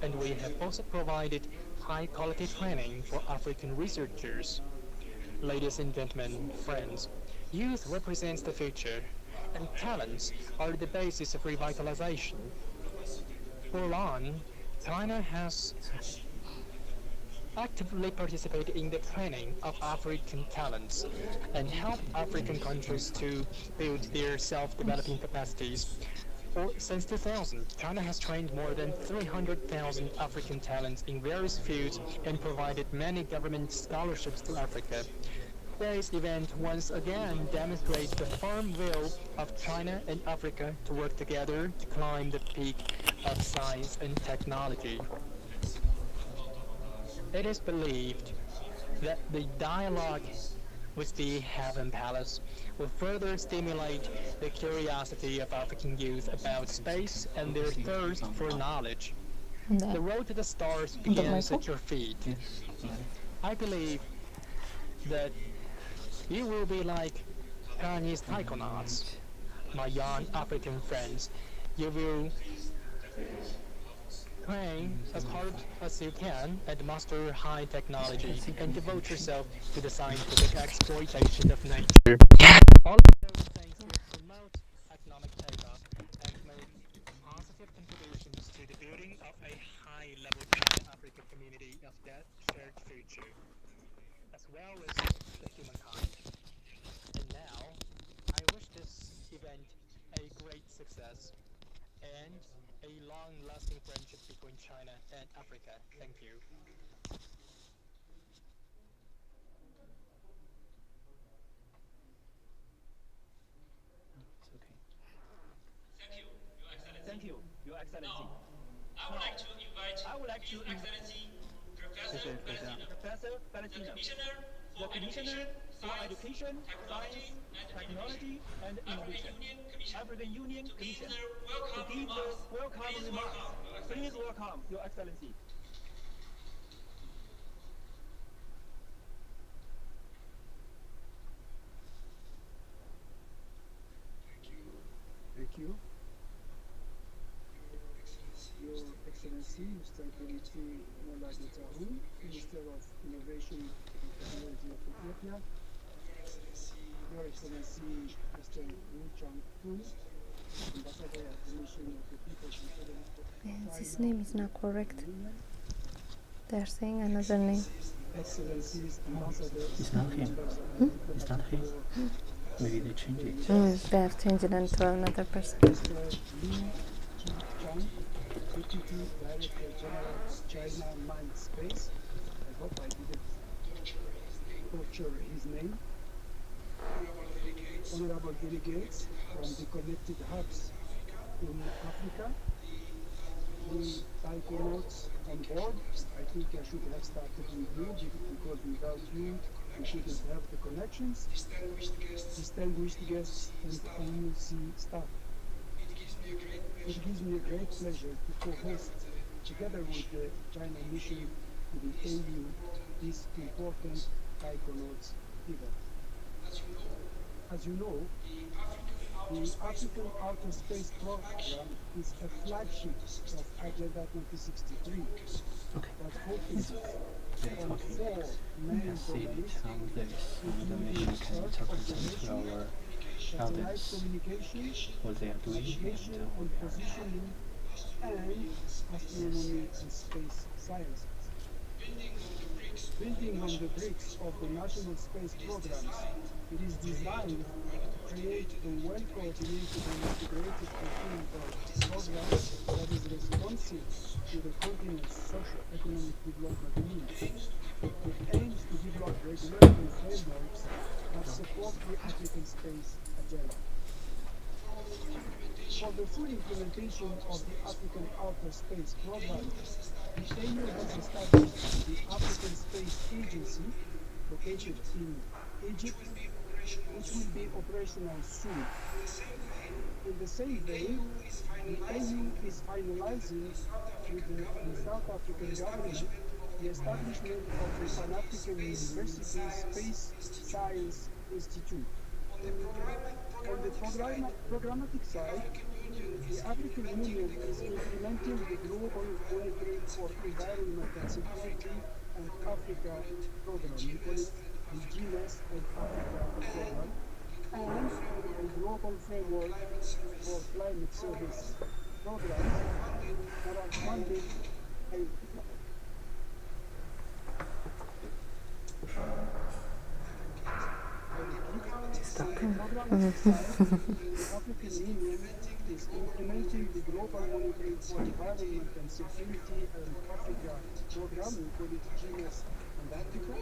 And we have also provided high-quality training for African researchers. Ladies and gentlemen, friends, youth represents the future, and talents are the basis of revitalization. For long, China has actively participated in the training of African talents and helped African countries to build their self-developing capacities. Since 2000, China has trained more than 300,000 African talents in various fields and provided many government scholarships to Africa. Today's event once again demonstrates the firm will of China and Africa to work together to climb the peak of science and technology. It is believed that the dialogue with the Heaven Palace will further stimulate the curiosity of African youth about space and their thirst for knowledge. Да. The road to the stars Думаю, begins at your feet. I believe that you will be like Chinese taikunauts, my young African friends. You will train as hard as you can and master high technology and devote yourself to the scientific exploitation of nature. All of those things will promote economic takeoff and make positive contributions to the building of a high-level China-Africa community of that shared future, as well as the humankind. And now, I wish this event a great success and a long-lasting friendship between China and Africa. Thank you. It's okay. Thank you, Your Excellency. I would like to invite I would like His to Excellency Professor 谢谢大家。 Valentino, Professor Valentino, Commissioner the for Commissioner for Education, Education, Science, Technology and Technology, and Innovation, African Union African Union Commission, to give Commission, their to welcome give the remarks. welcome Please remarks. welcome, Your Please Excellency. welcome, Your Excellency. Thank you. Your Excellency, Mr. Dimitri Moladitahu, Minister of Innovation and Technology of Ethiopia. Your Excellency, Mr. Wu Changpun, Ambassador of the Mission of the People's Republic of His China name is not correct. Union. They are saying another name. Excellencies, ambassadors, It's not him. members of the It's not him. diplomatic Maybe they change it. They have changed it into another person. Mr. Li Chang, Deputy Director General of China Mind Space. I hope I didn't butcher his name. Honorable delegates from the connected hubs in Africa, the taikunauts on board. I think I should have started with you because without you, we shouldn't have the connections. Distinguished guests and AUC staff. It gives me a great pleasure to co-host, together with the China mission to the AU, this important taikunauts event. As you know, the African Outer Space Program is a flagship of Agenda 2063 Okay. that focuses They're on talking. four main Let's see domains, how this information can represent to our satellite audience communication, what they are doing navigation and and positioning, and astronomy and space sciences. Building on the bricks of the national space programs, it is designed to create a well-coordinated and integrated continental program that is responsive to the continent's socio-economic development needs. It aims to develop regulatory frameworks that support the African space agenda. For the full implementation of the African Outer Space Program, the AU has established the African Space Agency, located in Egypt, which will be operational soon. In the same vein, the AU is finalizing with the South African government the establishment of the Pan-African University Space Science Institute. On the programmatic side, The African Union is implementing the Global Monitoring for Environment and Security and Africa program. We call it the GMS and Africa program, and the Global Framework for Climate Service programs that are funded by the African Union is implementing the Global Monitoring for Environment and Security and Africa program, we call it GMS and Africa,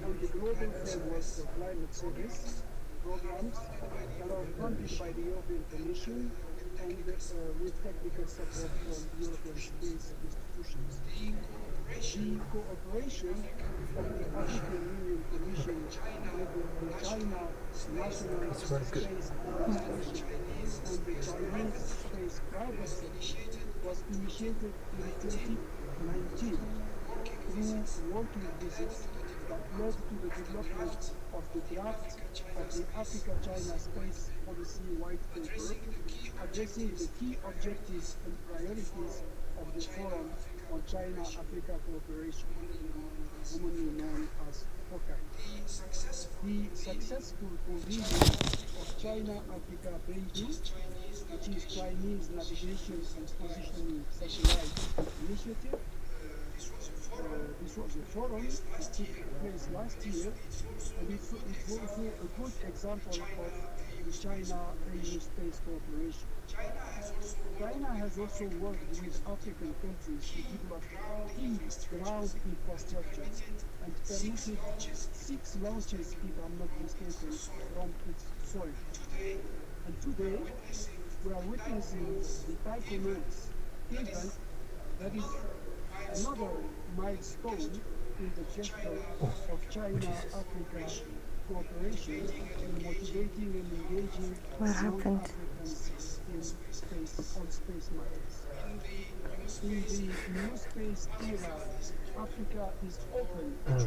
and the Global Framework for Climate Service programs that are funded by the European Commission and with technical support from European space institutions. The cooperation of the African Union Commission with the China National Space Administration and the Chinese Space Programs was initiated in 2019 through working visits that led to the development of the draft of the Africa-China Space Policy White Paper, addressing the key objectives and priorities of the Forum on China-Africa Cooperation, commonly known as FOCAC. The successful convening of China-Africa Beidou, which is Chinese Navigation and Positioning Satellite Initiative, this was a forum that took place last year, and it's also a good example of the China-EU space cooperation. China has also worked with African countries to develop key ground infrastructure and permitted 6 launches, if I'm not mistaken, from its soil. And today, we are witnessing the taikunauts event that is another milestone in the gesture of China-Africa cooperation in motivating and engaging What young happened? Africans in space, on space matters. In the new space era, Africa is open for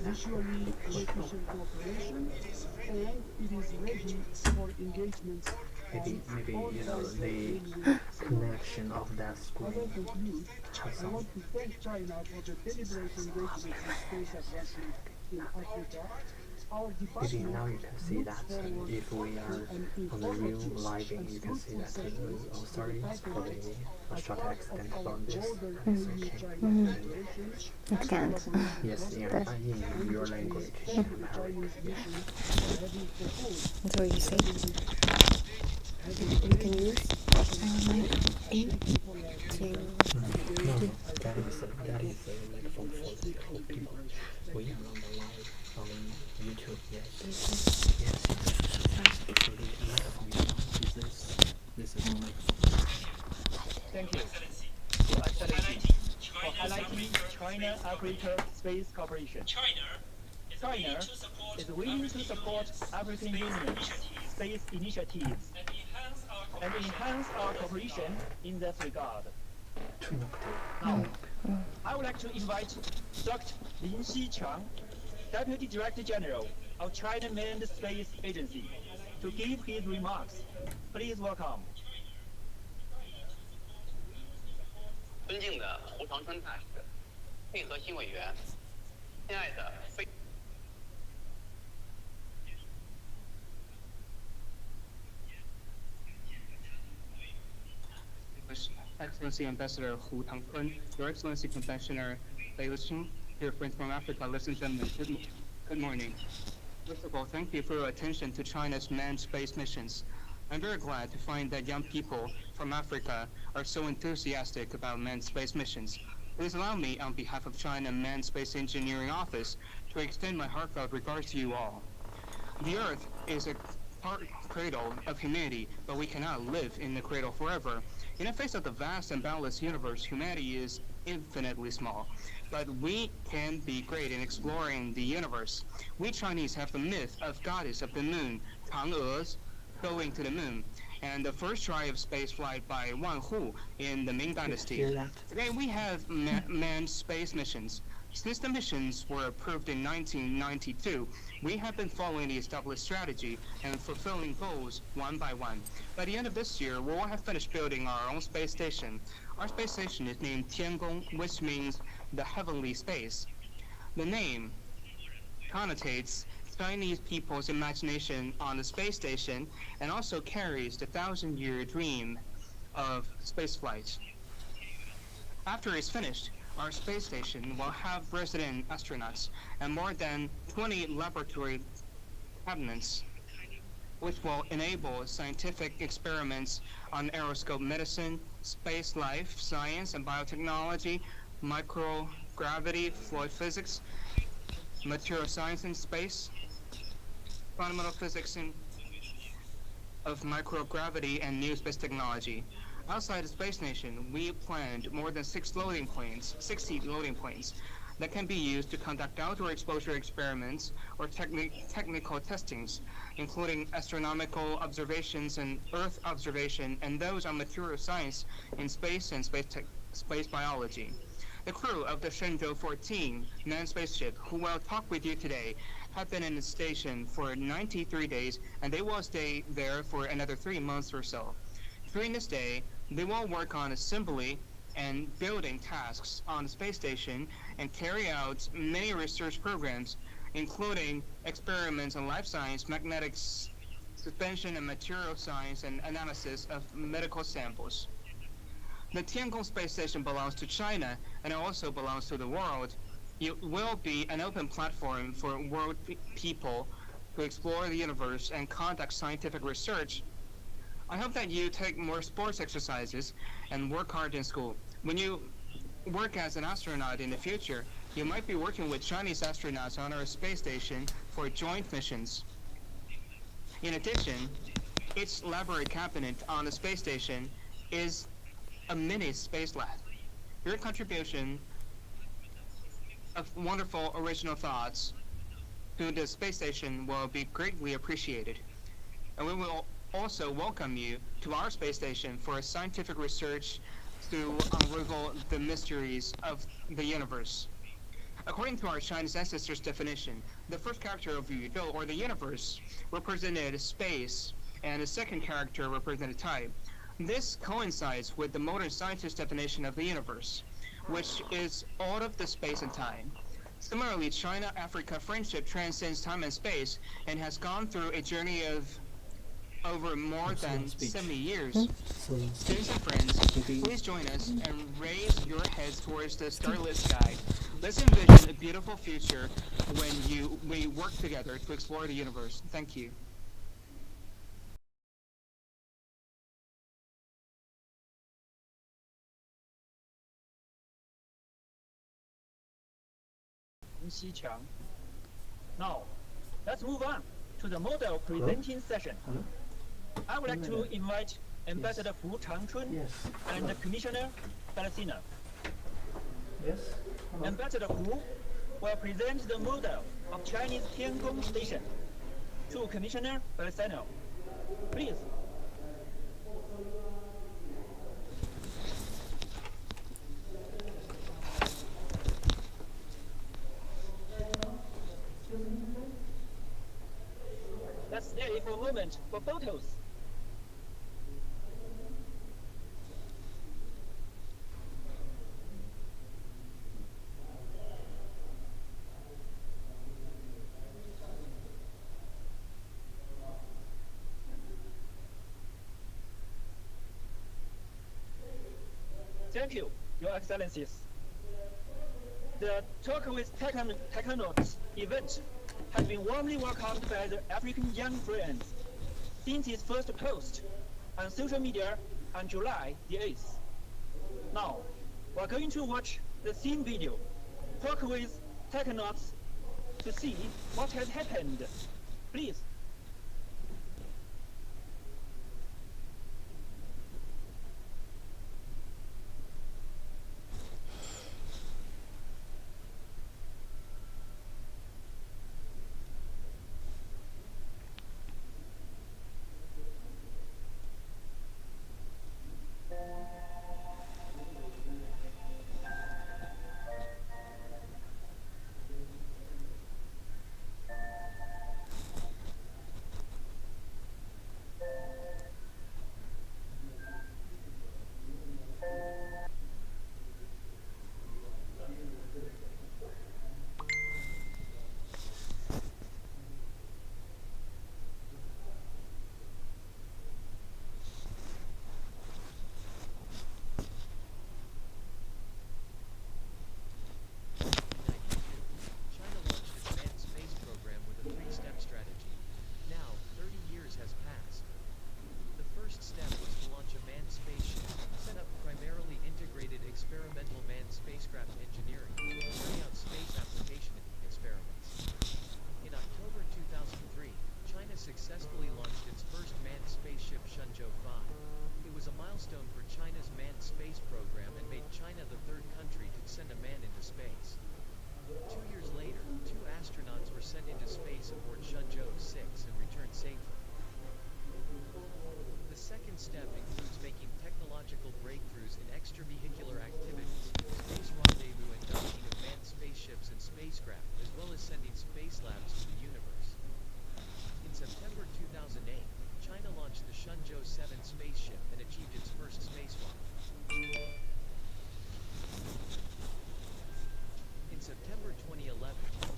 mutually beneficial cooperation, and it is ready for engagements Maybe on all you know sides of the win-win connection of that as I screen conclude, has I some. want to thank China for the deliberate engagement in space advancement in Africa. Our Maybe department now you can see looks that forward if we are to an on the real informative living, and you can see fruitful that session oh with sorry the for taikunauts the as short part accident of our about this. broader It's okay. EU-China cooperation It and can't. collaboration Yes, prospects. in And your we language, you thank can the have it. Chinese Yeah. mission for having proposed So you see, having you can arranged use in Thank you for your to attention. No, Today, I that hope is I like hope for you will the speak whole in people. deliberation. We Thank are you. on the live on YouTube. Yes, use yes. So the microphone this is the microphone. Thank you. Your Excellency, for highlighting China-Africa space cooperation. China is willing to support African Union's space initiatives and enhance our cooperation in that regard. Now, I would like to invite Dr. Lin Xiqiang, Deputy Director General of China Manned Space Agency, to give his remarks. Please welcome. 尊敬的胡长春大使、配合新委员、亲爱的非。Excellency Ambassador Hu Tangkun, Your Excellency Commissioner Lei Liqing, dear friends from Africa, ladies and gentlemen, good morning. First of all, thank you for your attention to China's manned space missions. I'm very glad to find that young people from Africa are so enthusiastic about manned space missions. Please allow me, on behalf of China Manned Space Engineering Office, to extend my heartfelt regards to you all. The Earth is a cradle of humanity, but we cannot live in the cradle forever. In the face of the vast and boundless universe, humanity is infinitely small, but we can be great in exploring the universe. We Chinese have the myth of goddess of the moon, Chang'e, going to the moon, and the first try of space flight by Wan Hu in the Ming Dynasty. Hear that? Today we have manned space missions. Since the missions were approved in 1992, we have been following the established strategy and fulfilling goals one by one. By the end of this year, we will have finished building our own space station. Our space station is named Tiangong, which means the heavenly space. The name connotates Chinese people's imagination on the space station and also carries the thousand-year dream of spaceflight. After it's finished, our space station will have resident astronauts and more than 20 laboratory cabinets, which will enable scientific experiments on aeroscope medicine, space life science and biotechnology, microgravity, fluid physics, material science in space, fundamental physics of microgravity and new space technology. Outside the space station, we planned more than 60 loading planes that can be used to conduct outdoor exposure experiments or technical testings, including astronomical observations and Earth observation, and those on material science in space and space biology. The crew of the Shenzhou 14 manned spaceship, who will talk with you today, have been in the station for 93 days, and they will stay there for another 3 months or so. During this day, they will work on assembly and building tasks on the space station and carry out many research programs, including experiments in life science, magnetics, suspension and material science, and analysis of medical samples. The Tiangong space station belongs to China and it also belongs to the world. It will be an open platform for world people to explore the universe and conduct scientific research. I hope that you take more sports exercises and work hard in school. When you work as an astronaut in the future, you might be working with Chinese astronauts on our space station for joint missions. In addition, each laboratory cabinet on the space station is a mini space lab. Your contribution of wonderful original thoughts to the space station will be greatly appreciated. And we will also welcome you to our space station for scientific research to unravel the mysteries of the universe. According to our Chinese ancestors' definition, the first character of Yuzhou, or the universe, represented space, and the second character represented time. This coincides with the modern scientist definition of the universe, which is all of the space and time. Similarly, China-Africa friendship transcends time and space and has gone through a journey of over more than 70 years. Students and friends, please join us and raise your heads towards the starlit sky. Let's envision a beautiful future when we work together to explore the universe. Thank you. Now, let's move on to the model presenting session. I would like to invite Ambassador Hu Changchun and Commissioner Palestina. Ambassador Hu will present the model of Chinese Tiangong Station to Commissioner Palestina. Please. Let's stay for a moment for photos. Thank you, Your Excellencies. The Talk with Taikunauts event has been warmly welcomed by the African young friends since its first post on social media on July the 8th. Now, we're going to watch the theme video, Talk with Taikunauts, to see what has happened. Please. space. 2 years later, 2 astronauts were sent into space aboard Shenzhou 6 and returned safely. The second step includes making technological breakthroughs in extravehicular activities, space rendezvous and docking of manned spaceships and spacecraft, as well as sending space labs to the universe. In September 2008, China launched the Shenzhou 7 spaceship and achieved its first spacewalk. In September 2011,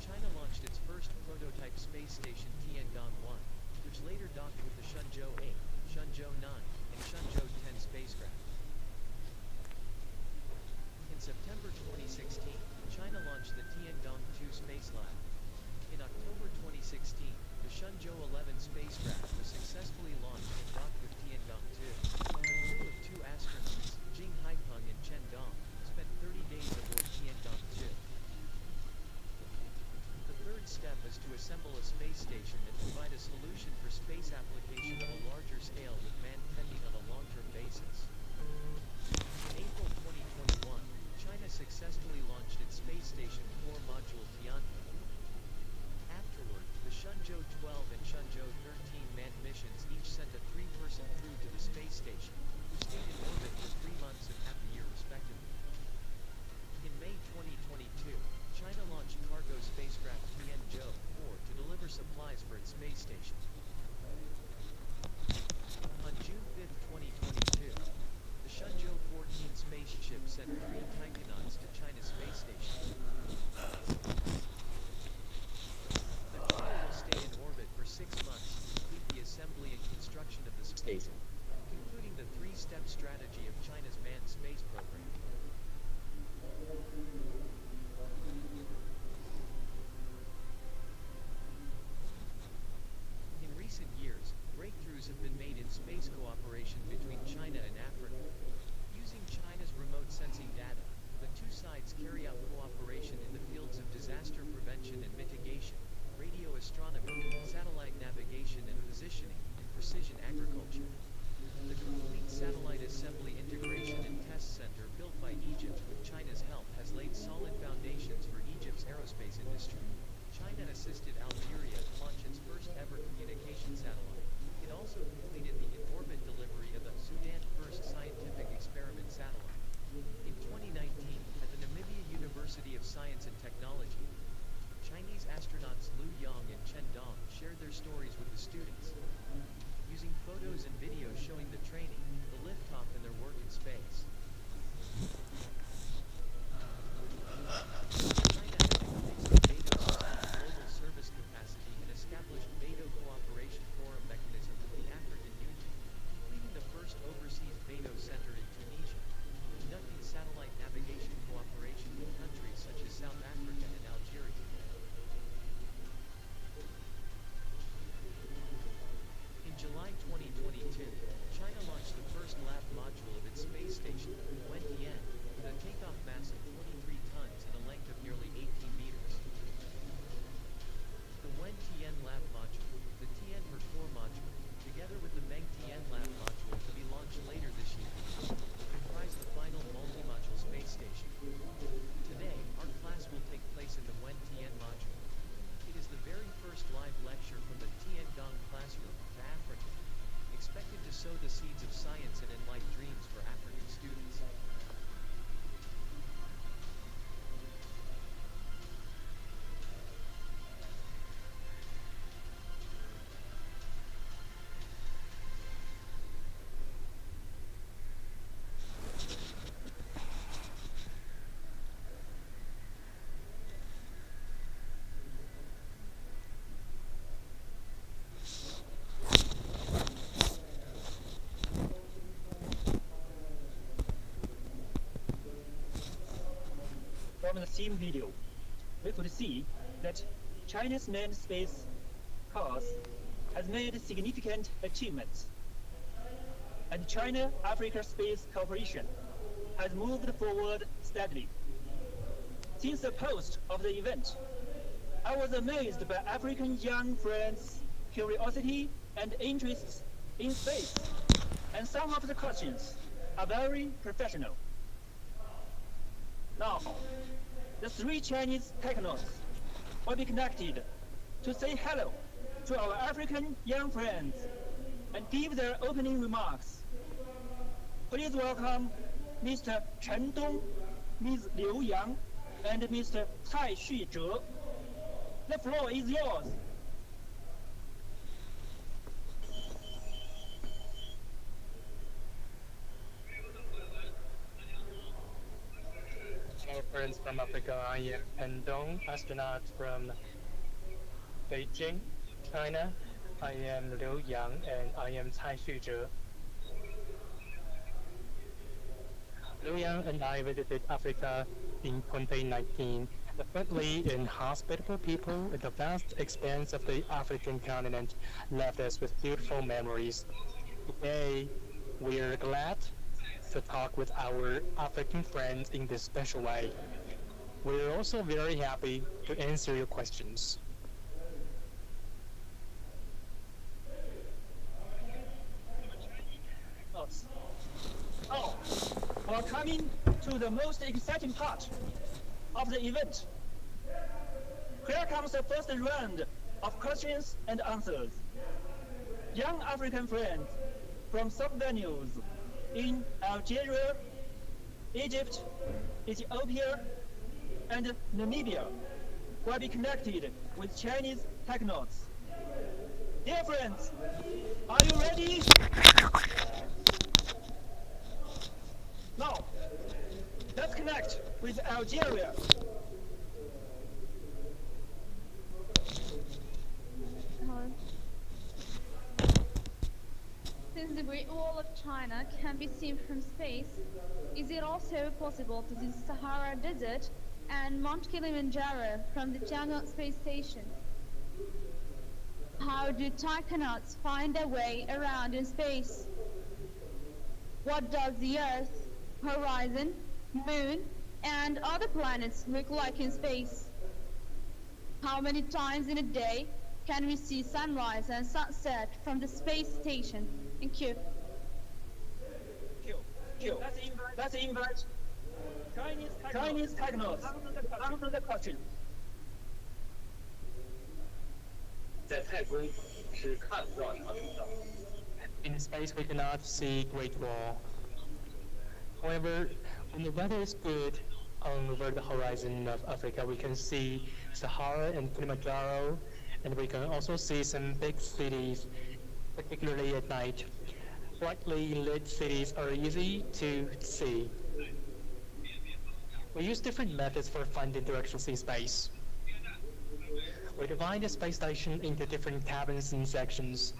China launched its first prototype space station Tiangong-1, which later docked with the Shenzhou 8, Shenzhou 9, and Shenzhou 10 spacecraft. In September 2016, China launched the Tiangong-2 space lab. In October 2016, the Shenzhou 11 spacecraft was successfully launched and docked with Tiangong-2. A crew of 2 astronauts, Jing Haipeng and Chen Dong, spent 30 days aboard Tiangong-2. The third step is to assemble a space station and provide a solution for space application of a larger scale with manned tending on a long-term basis. In April 2021, China successfully launched its space station core module Tianhe. Afterward, the Shenzhou 12 and Shenzhou 13 manned missions each sent a 3-person crew to the space station, who stayed in orbit for 3 months and half a year respectively. In May 2022, China launched cargo spacecraft Tianzhou 4 to deliver supplies for its space station. On June 5, 2022, the Shenzhou 14 spaceship sent 3 taikunauts to China's space station. The crew will stay in orbit for 6 months to complete the assembly and construction of the station, concluding the 3-step strategy of China's manned space program. In recent years, breakthroughs have been made in space cooperation between China and Africa. Using China's remote sensing data, the 2 sides carry out cooperation in the fields of disaster prevention and mitigation, radio astronomy, satellite navigation and positioning, and precision agriculture. The complete satellite assembly integration and test center built by Egypt with China's help has laid solid foundations for Egypt's aerospace industry. China assisted Algeria to launch its first ever communication satellite. It also completed the in-orbit delivery of the Sudan's first scientific experiment satellite. In 2019, at the Namibia University of Science and Technology, Chinese astronauts Liu Yang and Chen Dong shared their stories with the students. Using photos and videos showing the training, the liftoff and their work in space. China has increased the BeiDou system's global service capacity and established BeiDou Cooperation Forum mechanism with the African Union, completing the first overseas BeiDou center in Tunisia, conducting satellite navigation cooperation with countries such as South Africa and Algeria. In July 2022, China launched the first lab module of its space station, Wentian, with a takeoff mass of 23 tons and a length of nearly 18 meters. The Wentian lab module, the Tianhe core module, together with the Mengtian lab module to be launched later this year, comprise the final multi-module space station. Today, our class will take place in the Wentian module. It is the very first live lecture from the Tiangong classroom to Africa, expected to sow the seeds of science and enlight dreams for African students. From the same video, we could see that China's manned space cause has made significant achievements, and China-Africa space cooperation has moved forward steadily. Since the post of the event, I was amazed by African young friends' curiosity and interests in space, and some of the questions are very professional. Now, The three Chinese taikunauts will be connected to say hello to our African young friends and give their opening remarks. Please welcome Mr. Chen Dong, Ms. Liu Yang, and Mr. Cai Xuzhe. The floor is yours. Hello friends from Africa, I am Chen Dong, astronaut from Beijing, China. I am Liu Yang and I am Cai Xuzhe. Liu Yang and I visited Africa in 2019. The friendly and hospitable people in the vast expanse of the African continent left us with beautiful memories. Today, we are glad to talk with our African friends in this special way. We are also very happy to answer your questions. Oh, we're coming to the most exciting part of the event. Here comes the first round of questions and answers. Young African friends from sub-venues in Algeria, Egypt, Ethiopia, and Namibia will be connected with Chinese taikunauts. Dear friends, are you ready? Now, let's connect with Algeria. Since the Great Wall of China can be seen from space, is it also possible to see the Sahara Desert and Mount Kilimanjaro from the Tiangong space station? How do taikonauts find their way around in space? What does the Earth, horizon, moon, and other planets look like in space? How many times in a day can we see sunrise and sunset from the space station in Q? Let's invite Chinese taikonauts answer the question. 在太空是看不到长城的。 In space, we cannot see Great Wall. However, when the weather is good over the horizon of Africa, we can see Sahara and Kilimanjaro, and we can also see some big cities, particularly at night. Brightly lit cities are easy to see. We use different methods for finding directions in space. We divide the space station into different cabins and sections.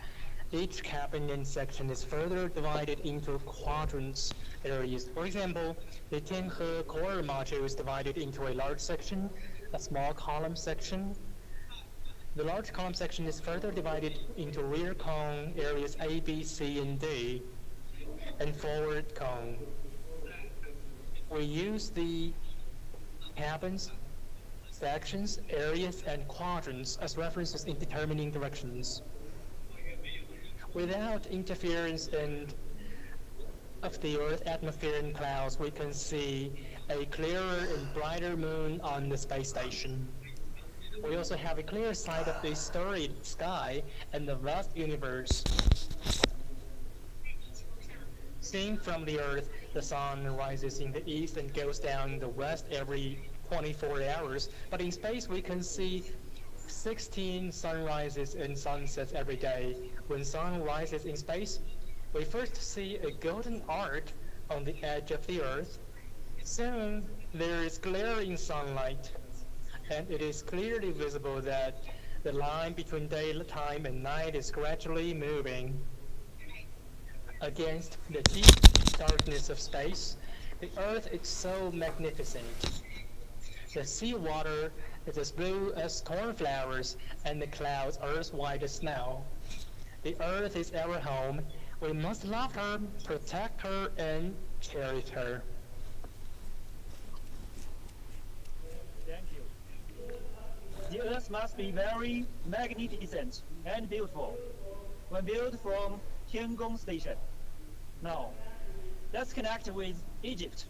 Each cabin and section is further divided into quadrants areas. For example, the Tianhe core module is divided into a large section, a small column section. The large column section is further divided into rear cone areas A, B, C, and D, and forward cone. We use the cabins, sections, areas, and quadrants as references in determining directions. Without interference of the Earth's atmosphere and clouds, we can see a clearer and brighter moon on the space station. We also have a clear sight of the storied sky and the vast universe. Seen from the Earth, the sun rises in the east and goes down in the west every 24 hours, but in space we can see 16 sunrises and sunsets every day. When sun rises in space, we first see a golden arc on the edge of the Earth. Soon, there is glaring sunlight, and it is clearly visible that the line between daytime and night is gradually moving. Against the deep darkness of space, the Earth is so magnificent. The seawater is as blue as cornflowers, and the clouds are as white as snow. The Earth is our home. We must love her, protect her, and cherish her. Thank you. The Earth must be very magnificent and beautiful when viewed from Tiangong Station. Now, let's connect with Egypt.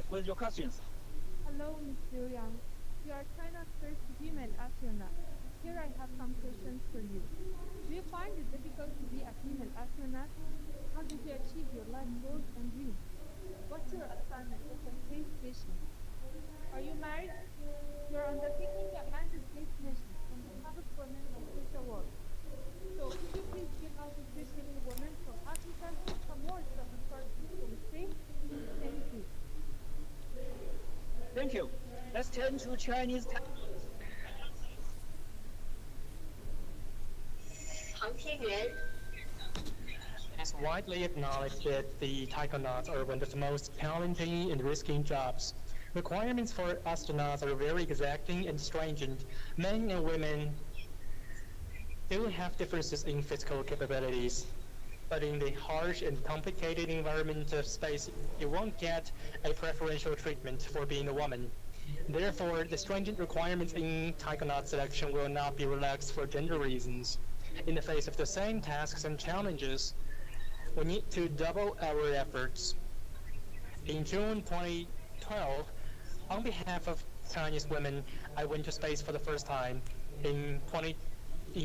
with your questions. Hello, Mr. Yang. You are China's first female astronaut. Here I have some questions for you. Do you find it difficult to be a female astronaut? How did you achieve your life goals and dreams? What's your assignment at the space station? Are you married? You're undertaking a manned space mission from the Public Women in Space Award. So, could you please give us, especially women from Africa, some words of encouragement from space? Thank you. Thank you. Let's turn to Chinese. 航天员 It is widely acknowledged that the taikunauts are one of the most challenging and risky jobs. Requirements for astronauts are very exacting and stringent. Men and women do have differences in physical capabilities, but in the harsh and complicated environment of space, you won't get a preferential treatment for being a woman. Therefore, the stringent requirements in taikonaut selection will not be relaxed for gender reasons. In the face of the same tasks and challenges, we need to double our efforts. In June 2012, on behalf of Chinese women, I went to space for the first time. In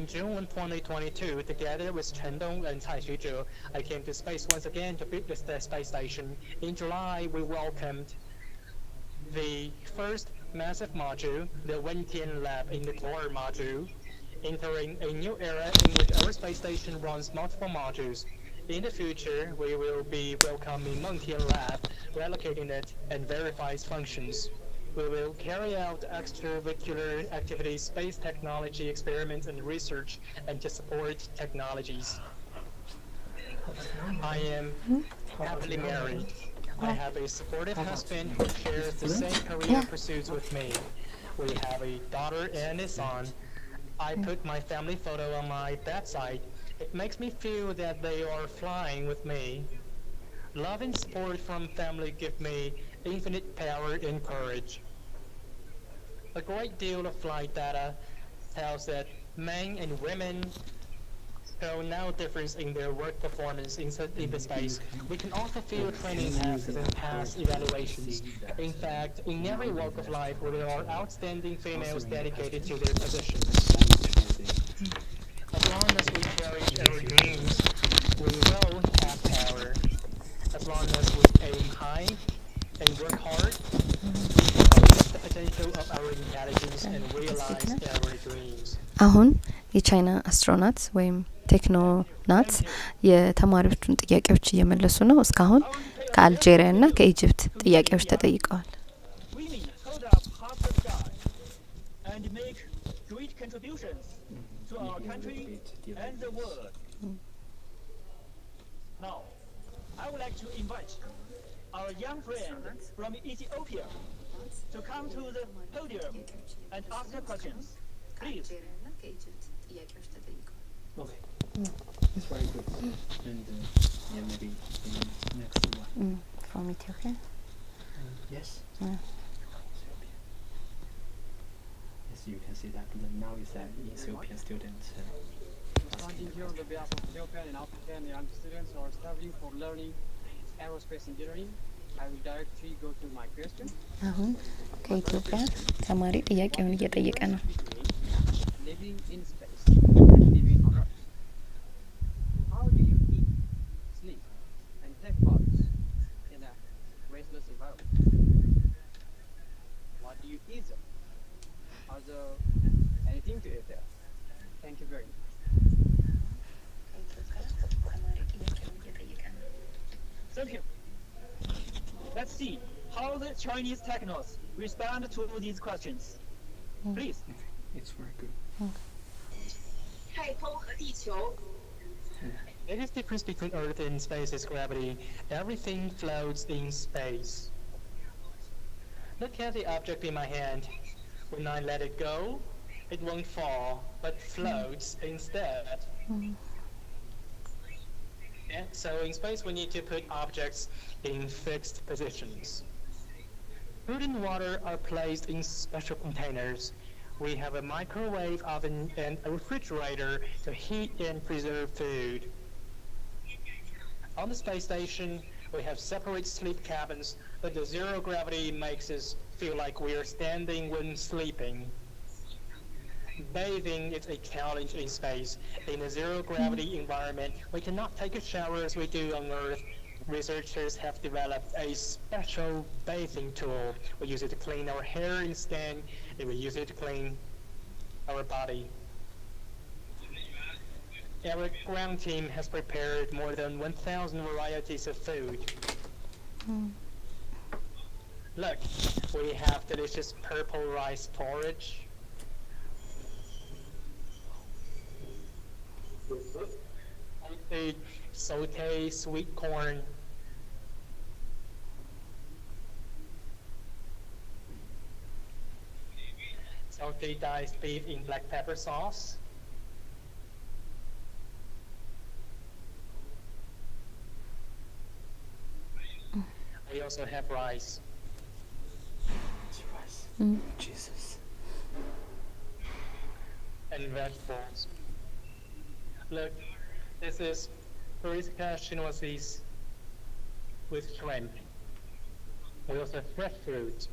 June 2022, together with Chen Dong and Cai Xuzhe, I came to space once again to build the space station. In July, we welcomed the first massive module, the Wentian Lab in the core module, entering a new era in which our space station runs multiple modules. In the future, we will be welcoming Mengtian Lab, relocating it, and verifies functions. We will carry out extracurricular activities, space technology experiments and research, and to support technologies. I am happily married. I have a supportive husband who shares the same career pursuits with me. We have a daughter and a son. I put my family photo on my bedside. It makes me feel that they are flying with me. Love and support from family give me infinite power and courage. A great deal of flight data tells that men and women show no difference in their work performance in the space. We can also feel training tasks and past evaluations. In fact, in every walk of life, there are outstanding females dedicated to their positions. As long as we cherish our dreams, we will have power. As long as we aim high and work hard, unleash the potential of our intelligence and realize our dreams. አሁን የቻይና አስትሮናትስ ወይም ቴክኖናትስ የተማሪዎቹን ጥያቄዎች እየመለሱ ነው። እስካሁን ከአልጄሪያ እና ከኢጅፕት ጥያቄዎች ተጠይቀዋል። Women hold up half the sky and make great contributions to our country and the world. Now, I would like to invite our young friend from Ethiopia to come to the podium and ask the questions. Please. Okay. It's very good. And yeah, maybe the next one. From Ethiopia? Yes. Yeah. Yes, you can see that now is that Ethiopian student. Standing here on the behalf of Ethiopian and African young students who are studying for learning aerospace engineering, I will directly go to my question. አሁን ከኢትዮጵያ ተማሪ ጥያቄውን እየጠየቀ ነው። Living in space and living on Earth. How do you eat, sleep, and take part in a restless environment? What do you eat them? Are there anything to eat there? Thank you very much. Thank you. Let's see how the Chinese technos respond to these questions. Please. It's very good. 太空和地球 There is difference between Earth and space is gravity. Everything floats in space. Look at the object in my hand. When I let it go, it won't fall, but floats instead. And so in space, we need to put objects in fixed positions. Food and water are placed in special containers. We have a microwave oven and a refrigerator to heat and preserve food. On the space station, We have separate sleep cabins, but the zero gravity makes us feel like we are standing when sleeping. Bathing is a challenge in space. In a zero-gravity environment, we cannot take a shower as we do on Earth. Researchers have developed a special bathing tool. We use it to clean our hair instead, and we use it to clean our body. Our ground team has prepared more than 1,000 varieties of food. Look, we have delicious purple rice porridge. Salted saute sweet corn. Salted diced beef in black pepper sauce. We also have rice. Jesus. And vegetables. Look, this is Perisca chinoises with shrimp. We also have fresh fruit.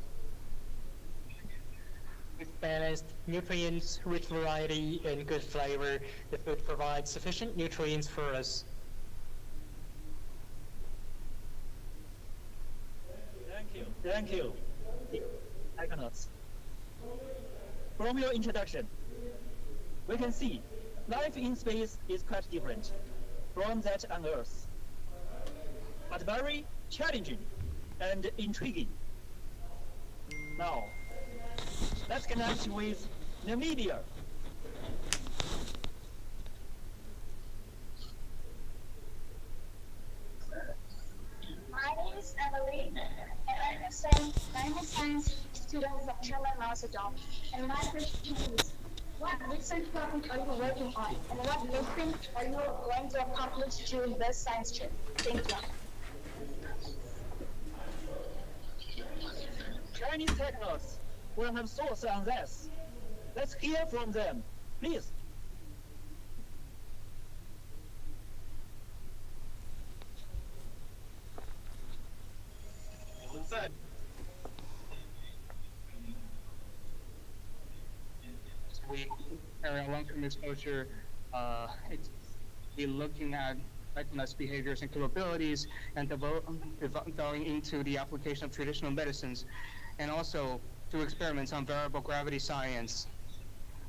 With balanced nutrients, rich variety, and good flavor, the food provides sufficient nutrients for us. Thank you, taikunauts. From your introduction, we can see life in space is quite different from that on Earth, but very challenging and intriguing. Now, let's connect with Namibia. My name is Emily, and I'm a science student from China Macedon. And my question is, what research topic are you working on, and what mission are you going to accomplish during this science trip? Thank you. Chinese taikunauts will have thoughts on this. Let's hear from them, please. We carry a long-term exposure, be looking at taikunaut's behaviors and capabilities and delving into the application of traditional medicines, and also do experiments on variable gravity science,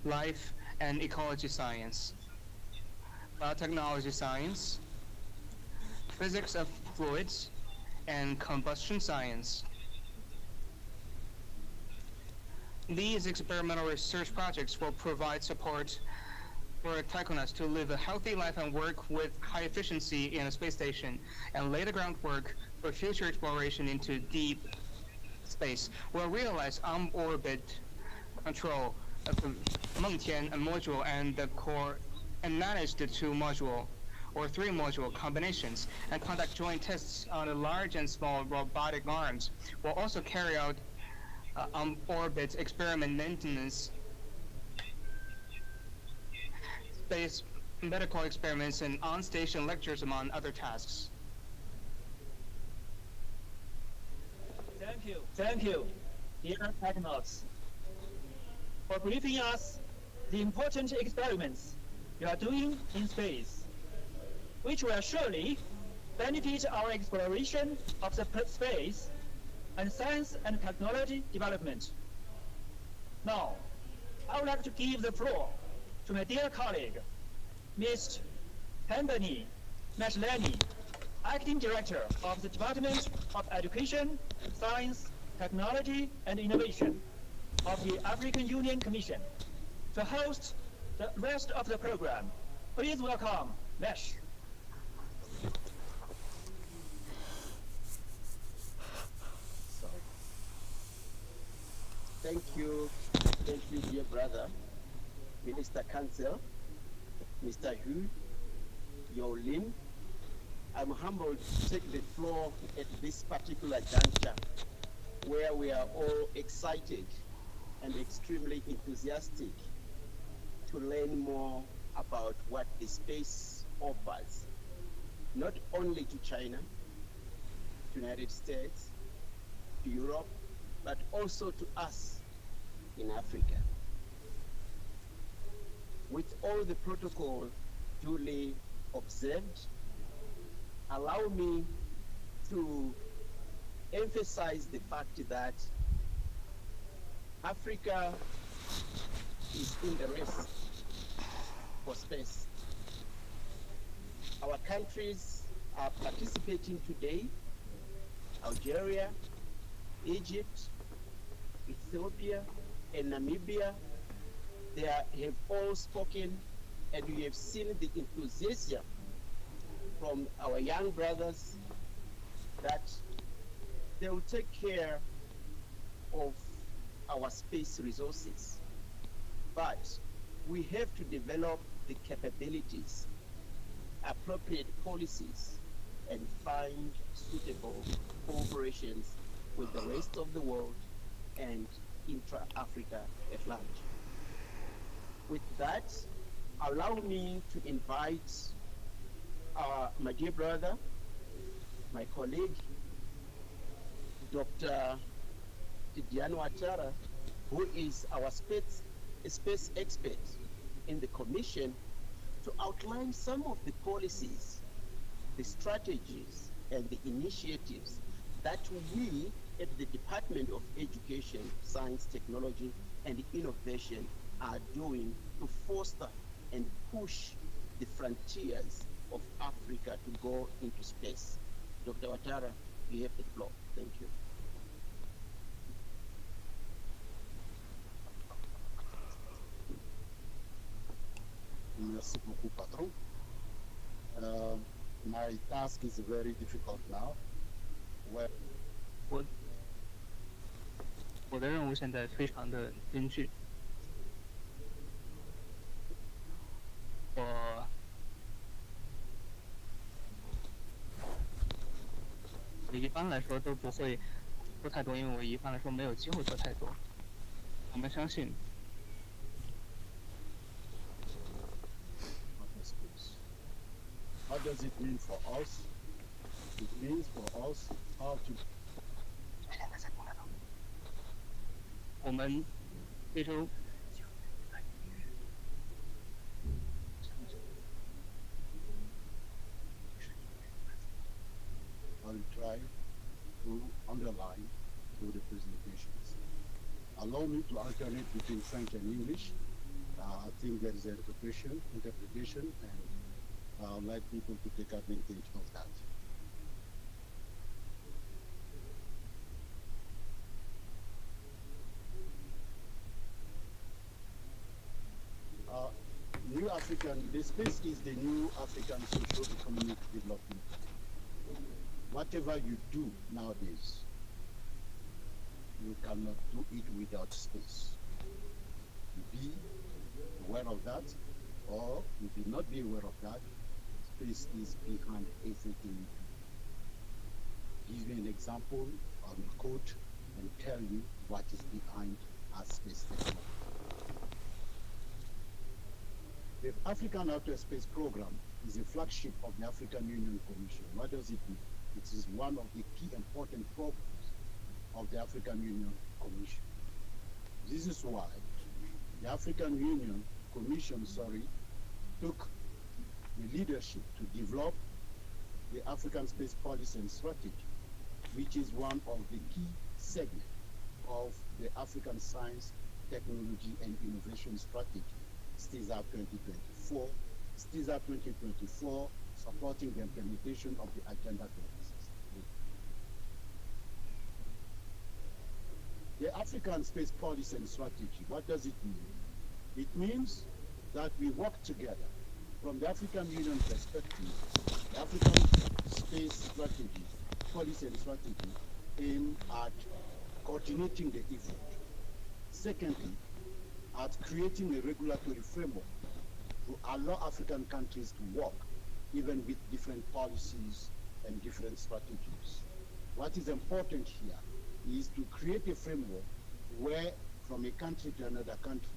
life and ecology science, biotechnology science, physics of fluids, and combustion science. These experimental research projects will provide support for taikunauts to live a healthy life and work with high efficiency in a space station, and lay the groundwork for future exploration into deep space. We'll realize on-orbit control of the Mengtian module and the core, and manage the two module or three module combinations, and conduct joint tests on the large and small robotic arms. We'll also carry out on-orbit experiment maintenance, space medical experiments, and on-station lectures, among other tasks. Thank you, dear taikunauts, for briefing us the important experiments you are doing in space, which will surely benefit our exploration of the space and science and technology development. Now, I would like to give the floor to my dear colleague, Ms. Pembani Mashlani, Acting Director of the Department of Education, Science, Technology and Innovation of the African Union Commission, to host the rest of the program. Please welcome Mesh. Thank you, dear brother, Minister Council, Mr. Hu, Yo Lin. I'm humbled to take the floor at this particular juncture where we are all excited and extremely enthusiastic to learn more about what the space offers, not only to China, United States, to Europe, but also to us in Africa. With all the protocol duly observed, allow me to emphasize the fact that Africa is in the race for space. Our countries are participating today: Algeria, Egypt, Ethiopia, and Namibia. They have all spoken, and we have seen the enthusiasm from our young brothers that they will take care of our space resources. But we have to develop the capabilities, appropriate policies, and find suitable cooperations with the rest of the world and intra-Africa at large. With that, allow me to invite my dear brother, my colleague, Dr. Tidiano Atara, who is our space expert in the Commission, to outline some of the policies, the strategies, and the initiatives that we at the Department of Education, Science, Technology, and Innovation are doing to foster and push the frontiers of Africa to go into space. Dr. Ouattara, you have the floor. Thank you. Merci beaucoup, patron. My task is very difficult now. Well, 我的任务现在非常的艰巨。我一般来说都不会说太多，因为我一般来说没有机会说太多。我们相信。What does it mean for us? It means for us how to. 我们非洲 I will try to underline through the presentations. Allow me to alternate between French and English. I think there is interpretation, and I would like people to take advantage of that. New African, the space is the new African socio-economic development. Whatever you do nowadays, you cannot do it without space. Be aware of that, or if you not be aware of that, space is behind everything you do. Give me an example, I will quote and tell you what is behind our space technology. The African Outer Space Program is a flagship of the African Union Commission. What does it mean? It is one of the key important programs of the African Union Commission. This is why the African Union Commission, took the leadership to develop the African Space Policy and Strategy, which is one of the key segments of the African Science, Technology, and Innovation Strategy, STISA 2024, STISA 2024 supporting the implementation of the Agenda 2063. The African Space Policy and Strategy, what does it mean? It means that we work together from the African Union perspective. The African Space Strategy, Policy and Strategy aim at coordinating the effort. Secondly, at creating a regulatory framework to allow African countries to work even with different policies and different strategies. What is important here is to create a framework where from a country to another country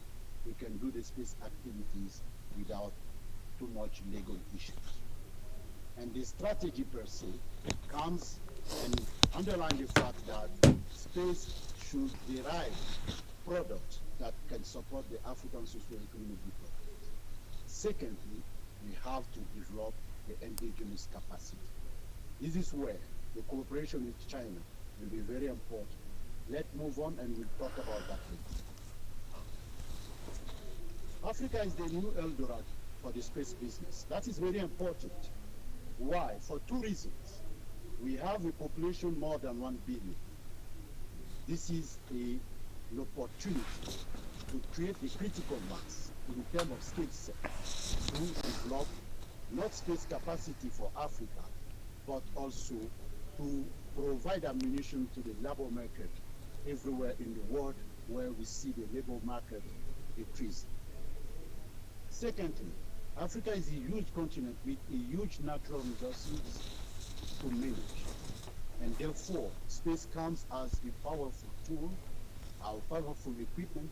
we can do the space activities without too much legal issues. And the strategy per se comes and underline the fact that space should derive products that can support the African socio-economic development. Secondly, we have to develop the indigenous capacity. This is where the cooperation with China will be very important. Let's move on and we'll talk about that later. Africa is the new El Dorado for the space business. That is very important. Why? For two reasons. We have a population more than 1 billion. This is an opportunity to create the critical mass in terms of skill set to develop not space capacity for Africa, but also to provide ammunition to the labor market everywhere in the world where we see the labor market decreasing. Secondly, Africa is a huge continent with a huge natural resources to manage. And therefore, space comes as a powerful tool, our powerful equipment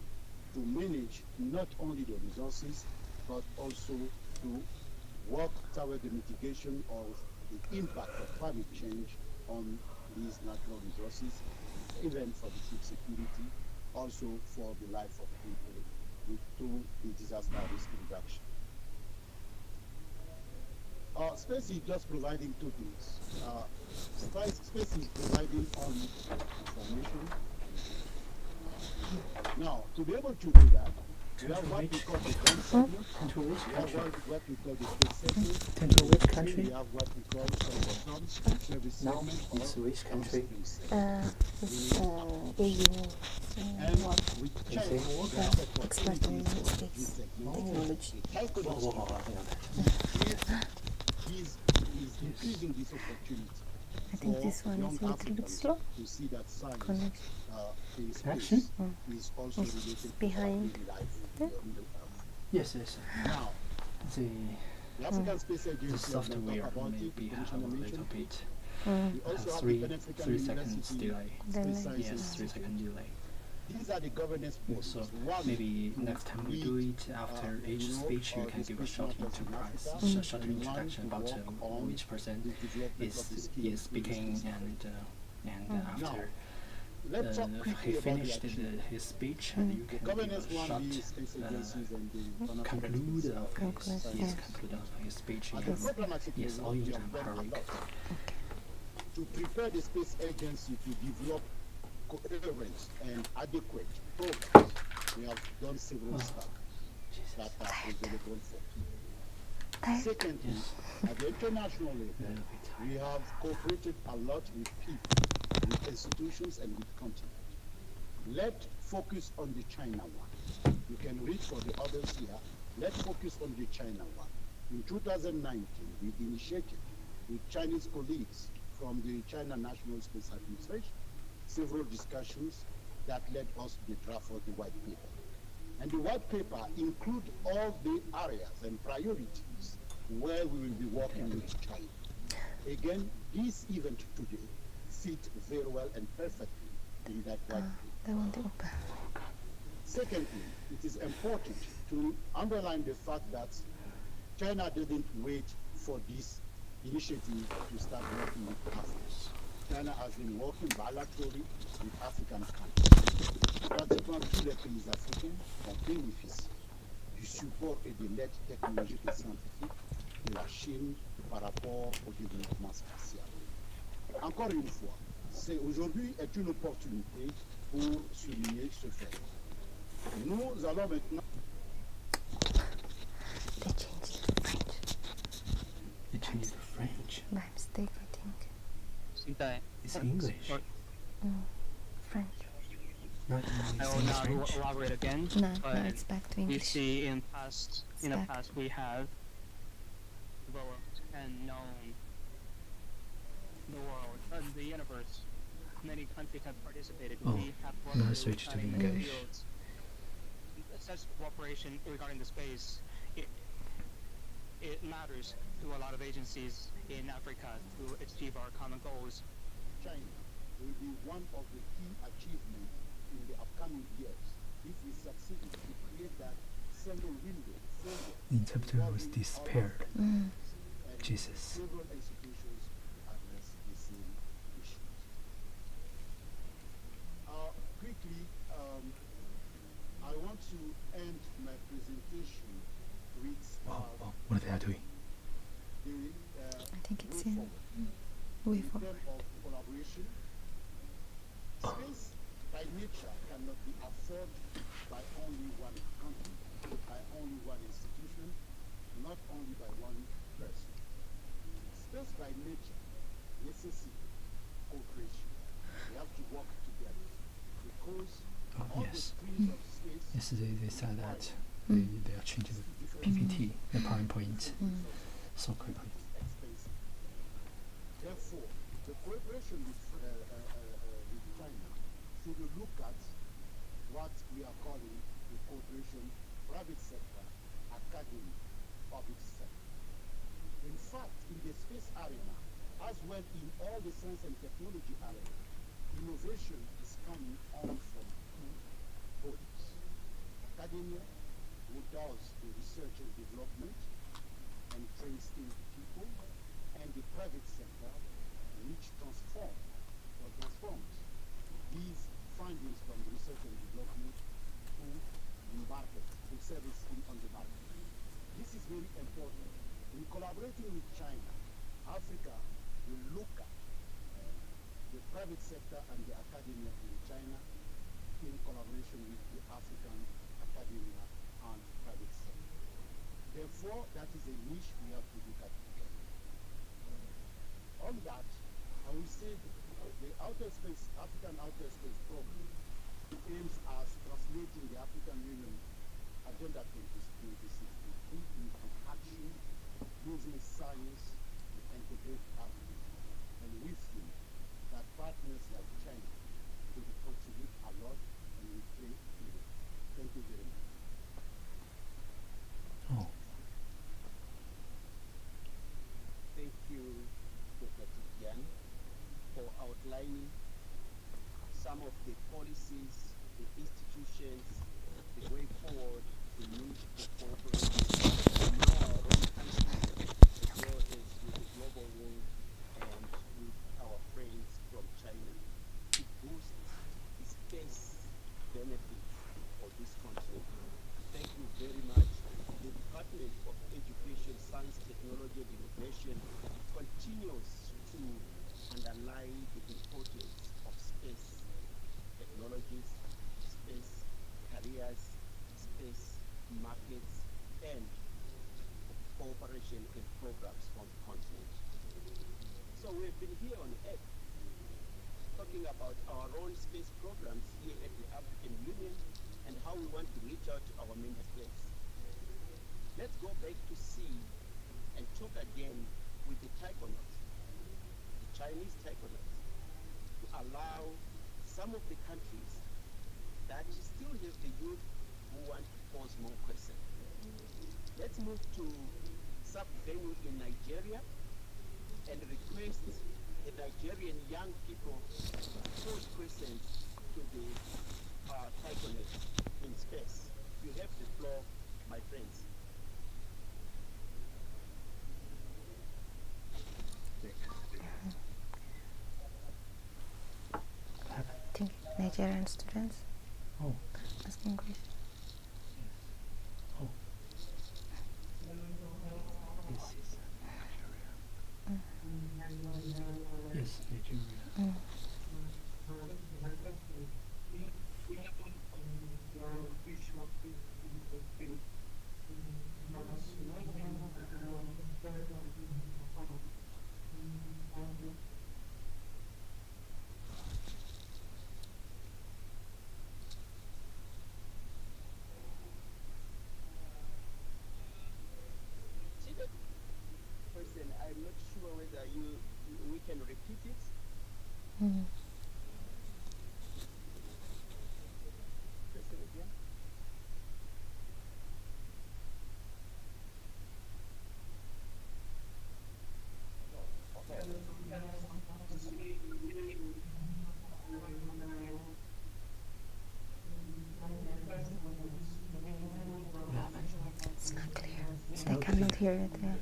to manage not only the resources, but also to work toward the mitigation of the impact of climate change on these natural resources, even for the food security, also for the life of people through the disaster risk reduction. Space is just providing two things. Space is providing only information. Now, to be able to do that, we have what we call the segment. We have what we call the space segment. Country? We have what we call some service segment. It's which country? EU. And with China, Expert in space technology. Is increasing this opportunity. I think this one is a little bit slow. To see that science in space Connection? is also related behind. to life. Yes, yes. Now, the African Space Agency, the software maybe have a little bit. We also have the 3 seconds delay. Yes, 3 second delay. These are the governance bodies. Also, maybe next time we do it after each speech, you can give a short short introduction about which person is speaking, and after he finished his speech, you can give a short conclude of his speech. Yes, all in Amharic. To prepare the space agency to develop coherent and adequate programs, we have done several studies that are available for. Secondly, at the international level, we have cooperated a lot with people, with institutions, and with continents. Let's focus on the China one. You can read for the others here. Let's focus on the China one. In 2019, we initiated with Chinese colleagues from the China National Space Administration several discussions that led us to the draft of the white paper. And the white paper includes all the areas and priorities where we will be working with China. Again, this event today fits very well and perfectly in that white paper. Secondly, it is important to underline the fact that China didn't wait for this initiative to start working with Africa. China has been working bilaterally with African countries. Pratiquement tous les pays africains ont bénéficié du support et de l'aide technologique et scientifique de la Chine par rapport au développement spatial. Encore une fois, c'est aujourd'hui est une opportunité pour souligner ce fait. Nous allons maintenant. They changed to French. By mistake, I think. It's English. French. I will not elaborate again. No, but it's back to English. You see, in the past, we have developed and known the world, the universe. Many countries have participated. We have worked switch to in English. fields. Such cooperation regarding the space, it matters to a lot of agencies in Africa to achieve our common goals. China will be one of the key achievements in the upcoming years if we succeed to create that single window forward. The interpreter was despaired. Jesus. Several institutions address the same issue. to end my presentation with What are they doing? I think it's way in way in forward. terms of collaboration. Space by nature cannot be absorbed by only one country, by only one institution, not only by one person. Space by nature necessitates cooperation. We have to work together because all the Yes. streams of space Yesterday they said that they are changing the PPT, the PowerPoint, so quickly. expensive. Therefore, the cooperation with China should look at what we are calling the cooperation private sector, academy, public sector. In fact, in the space arena, as well in all the science and technology arena, innovation is coming only from two bodies. Academia, who does the research and development and trains skilled people, and the private sector, which transforms these findings from research and development to the market, to service on the market. This is very important. In collaborating with China, Africa will look at the private sector and the academia in China in collaboration with the African academia and private sector. Therefore, that is a niche we have to look at together. On that, I will say the African outer space program aims at translating the African Union Agenda 2060 into action using science to integrate Africa. And we feel that partners like China will contribute a lot and will play a role. Thank you very much. Thank you, Dr. Tidian, for outlining some of the policies, the institutions, the way forward, the need for cooperation in our own country, as well as with the global world and with our friends from China to boost the space benefits of this continent. Thank you very much. The Department of Education, Science, Technology and Innovation continues to underline the importance of space technologies, space careers, space markets, and cooperation and programs on the continent. So we've been here on Earth talking about our own space programs here at the African Union and how we want to reach out to our member states. Let's go back to sea and talk again with the taikunauts, the Chinese taikunauts, to allow some of the countries that still have the youth who want to pose more questions. Let's move to sub-venue in Nigeria and request the Nigerian young people pose questions to the taikunauts in space. You have the floor, my friends. I think Nigerian students asking questions. This is Nigeria. Yes, Nigeria. Question, I'm not sure whether we can repeat it. Question again. It's not clear. They cannot hear it. Yeah.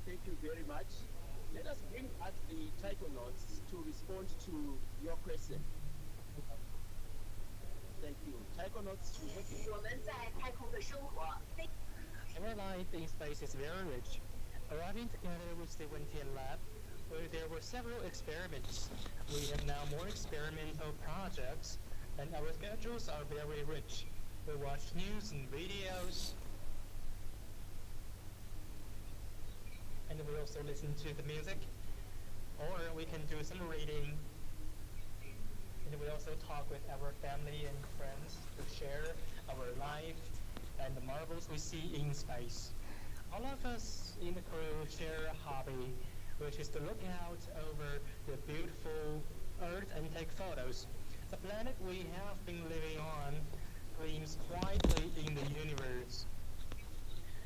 Thank you very much. Let us bring out the taikunauts to respond to your question. Thank you. Taikunauts, you have the 我们在太空的生活非 Our life in space is very rich. Arriving together with the Wintian lab, where there were several experiments. We have now more experimental projects, and our schedules are very rich. We watch news and videos, and we also listen to the music, or we can do some reading. And we also talk with our family and friends to share our life and the marvels we see in space. All of us in the crew share a hobby, which is to look out over the beautiful Earth and take photos. The planet we have been living on gleams quietly in the universe.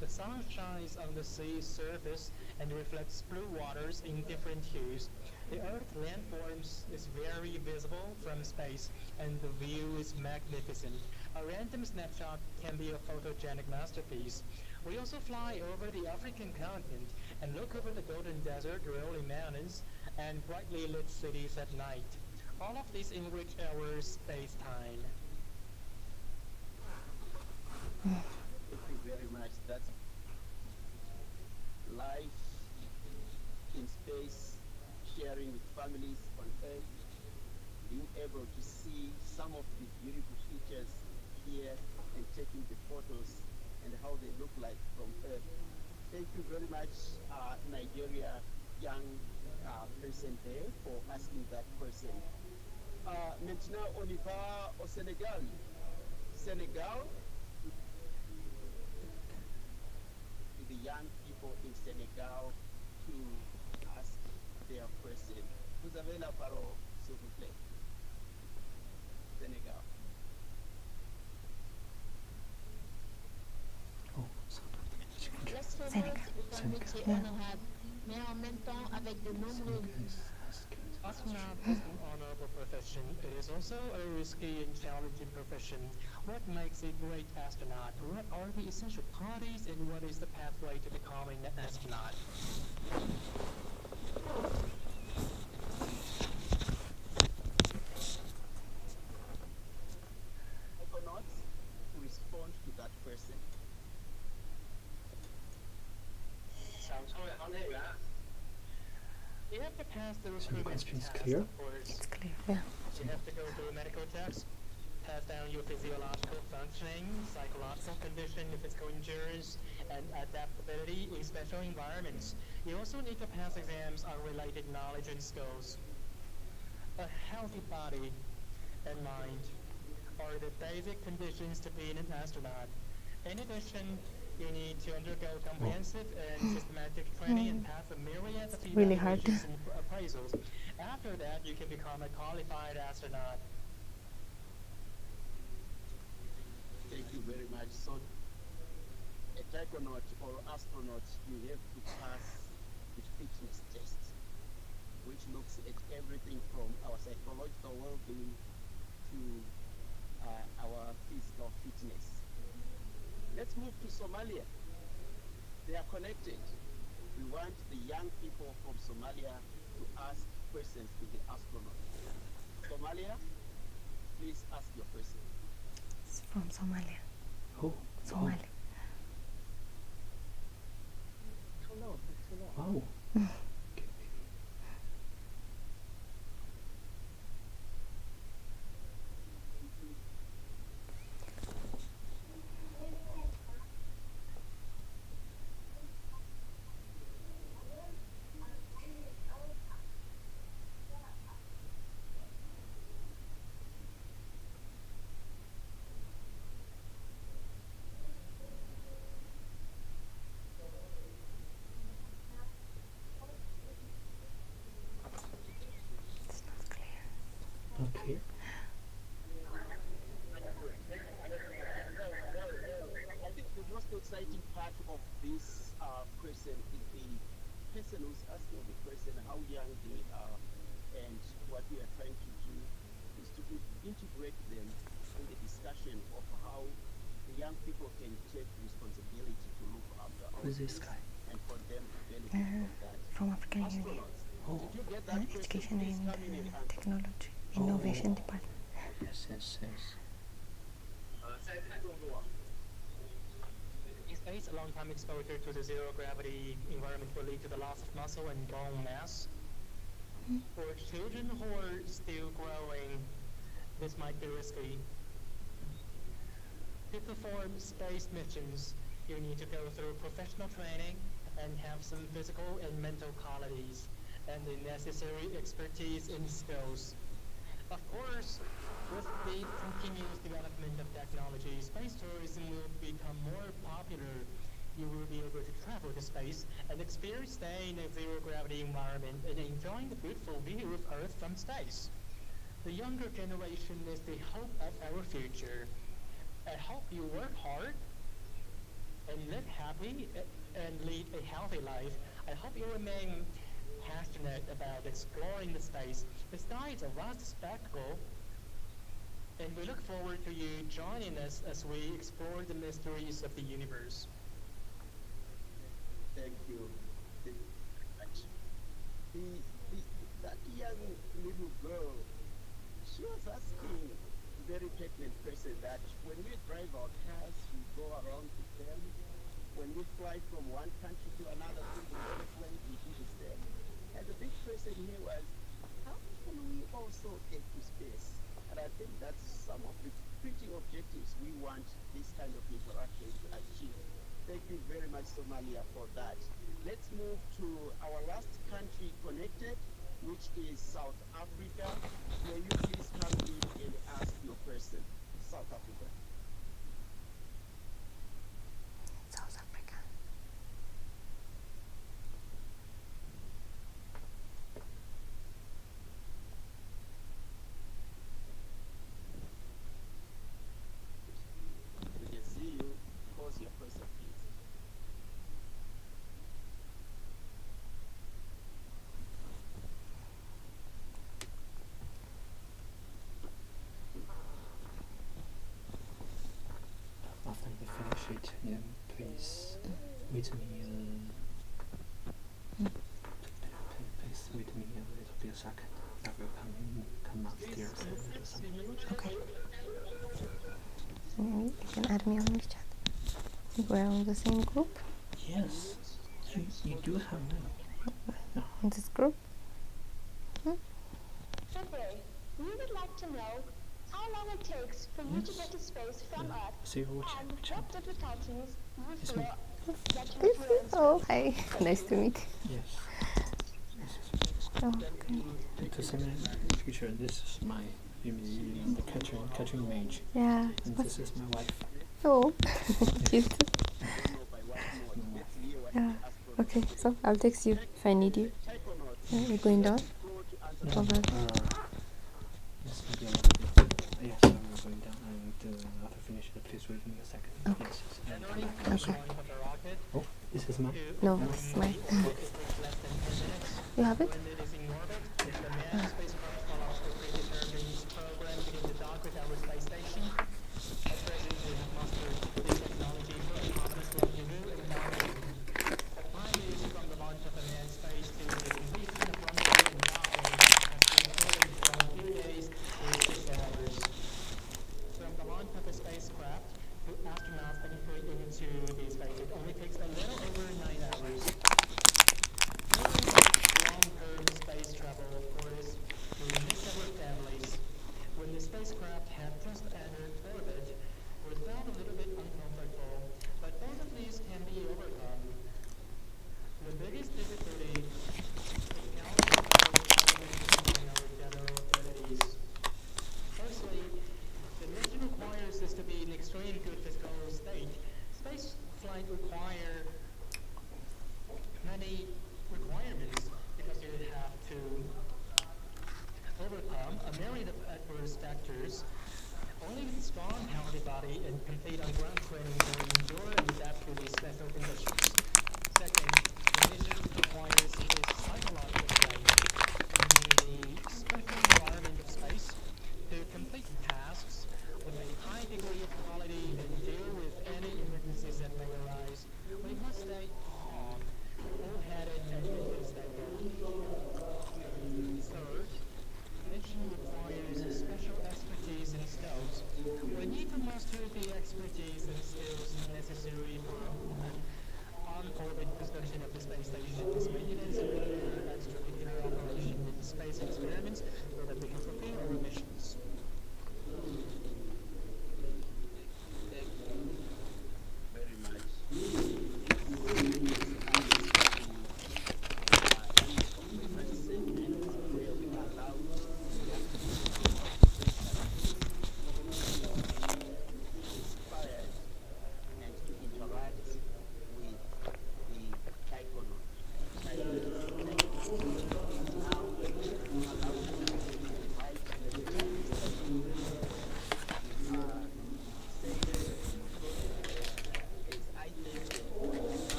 The sun shines on the sea's surface and reflects blue waters in different hues. The Earth's landforms is very visible from space, and the view is magnificent. A random snapshot can be a photogenic masterpiece. We also fly over the African continent and look over the golden desert, rolling mountains, and brightly lit cities at night. All of these enrich our space-time. Thank you very much. That's life in space, sharing with families on Earth, being able to see some of the beautiful features here and taking the photos and how they look like from Earth. Thank you very much, Nigeria young person there for asking that question. Maintenant, on y va au Sénégal. Sénégal, the young people in Senegal to ask their question. Vous avez la parole, s'il vous plaît. Sénégal. L'astronaute est un métier honorable, mais en même temps avec de nombreux Astronaut is an honorable profession. It is also a risky and challenging profession. What makes a great astronaut? What are the essential qualities, and what is the pathway to becoming an astronaut? Taikunauts to respond to that person. 想成为航天员， You have to pass the So the recruitment question is test, clear? of course. It's clear, yeah. You have to go through a medical test, pass down your physiological functioning, psychological condition if it's injuries, and adaptability in special environments. You also need to pass exams on related knowledge and skills. A healthy body and mind are the basic conditions to being an astronaut. In addition, you need to undergo comprehensive and systematic training and pass a myriad of Really hard. evaluations and appraisals. After that, you can become a qualified astronaut. Thank you very much. So, a taikonaut or astronaut, you have to pass the fitness test, which looks at everything from our psychological well-being to our physical fitness. Let's move to Somalia. They are connected. We want the young people from Somalia to ask questions to the astronaut. Somalia, please ask your question. It's from Somalia. Oh, Somali. wow. It's not clear. Not clear. I think the most exciting part of this question is the person who's asking the question, how young they are, and what we are trying to do is to integrate them in the discussion of how the young people can take responsibility to look after our Who's this space. guy? and for them to benefit from that. From African Union. Astronauts, did you get that question? Education Please and come in and answer. Technology Innovation Department. Yes, yes, yes. In space, a long-time exposure to the zero-gravity environment will lead to the loss of muscle and bone mass. For children who are still growing, this might be risky. To perform space missions, you need to go through professional training and have some physical and mental qualities and the necessary expertise and skills. Of course, with the continuous development of technology, space tourism will become more popular. You will be able to travel to space and experience staying in a zero-gravity environment and enjoying the beautiful view of Earth from space. The younger generation is the hope of our future. I hope you work hard and live happy and lead a healthy life. I hope you remain passionate about exploring the space. The sky is a vast spectacle, and we look forward to you joining us as we explore the mysteries of the universe. Thank you. That young little girl, she was asking a very pertinent question that when we drive our cars, we go around to them. When we fly from one country to another, we do the same. And the big question here was, how can we also get to space? And I think that's some of the pretty objectives we want this kind of interaction to achieve. Thank you very much, Somalia, for that. Let's move to our last country connected, which is South Africa. May you please come in and ask your question. South Africa. South Africa. We can see you. Pose your question, please. After we finish it, yeah, please wait me. Please wait me a little bit second. I will come upstairs and do something. Okay. You can add me on the chat. We're on the same group. Yes, you do have me. In this group. February, we would like to know how long it takes for you to get to space from Earth, See you and what difficulties you It's feel me. that you feel in Oh, hi. Nice to meet you. Yes. Oh, okay. To see my picture, this is my image, the catching image. Yeah. And this is my wife. Oh, cute. Yeah. Okay, so I'll text you if I need you. You're going down? No, Over. yes, maybe a little bit. Yes, I'm going down. And after finish it, please wait me a second. Okay. Yes. Okay. Oh, this is mine? No, this is mine. You have it? Long-term space travel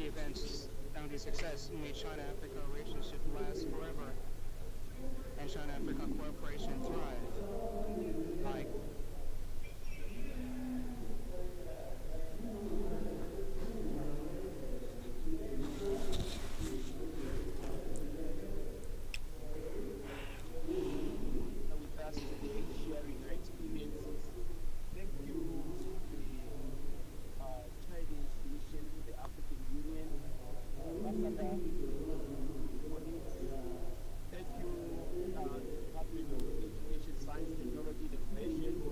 events found a success made China-Africa relationship last forever and China-Africa cooperation thrive. I with us today, sharing your experiences. Thank you to the Chinese mission to the African Union, Ambassador, colleagues. Thank you, Department of Education, Science, Technology, and Innovation.